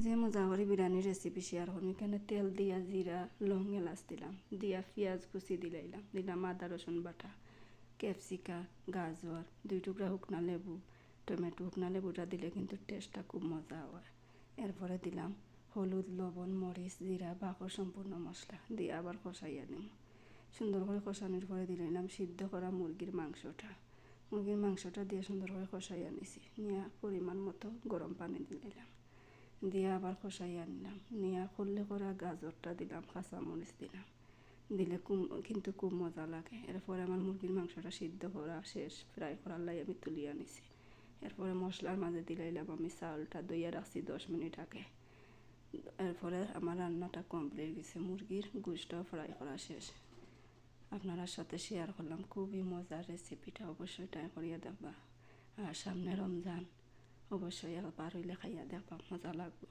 যে মজা করে বিরিয়ানি রেসিপি শেয়ার করুন। এখানে তেল দিয়া জিরা লং এলাচ দিলাম, দিয়া পেঁয়াজ কুচি দিলাম আদা রসুন বাটা, ক্যাপসিকা, গাজর, 2 টুকরা শুকনা লেবু, টমেটো। শুকনা লেবুটা দিলে কিন্তু টেস্টটা খুব মজা হয়। এরপরে দিলাম হলুদ, লবণ, মরিচ, জিরা, বাকর সম্পূর্ণ মশলা দিয়ে আবার কষাইয়া নিম। সুন্দর করে কষানোর পরে দিলাম সিদ্ধ করা মুরগির মাংসটা দিয়ে সুন্দর করে কষাইয়া নিছি। নিয়ে পরিমাণ মতো গরম পানি দিলাম, দিয়ে আবার কষাইয়া নিলাম। নিয়ে করলে করা গাজরটা দিলাম, কাঁচামরিচ দিলে কিন্তু খুব মজা লাগে। এরপরে আমার মুরগির মাংসটা সিদ্ধ করা শেষ, ফ্রাই করার লাই আমি তুলিয়া নিছি। এরপরে মশলার মাঝে দিলাম আমি চাউলটা দইয়া রাখছি 10 মিনিট আগে। এরপরে আমার রান্নাটা কমপ্লিট গেছে, মুরগির গোশটাও ফ্রাই করা শেষ। আপনার সাথে শেয়ার করলাম, খুবই মজার রেসিপিটা, অবশ্যই ট্রাই করিয়া দেখবা। আর সামনে রমজান, অবশ্যই একবার হইলে খাইয়া দেখবা, মজা লাগবে।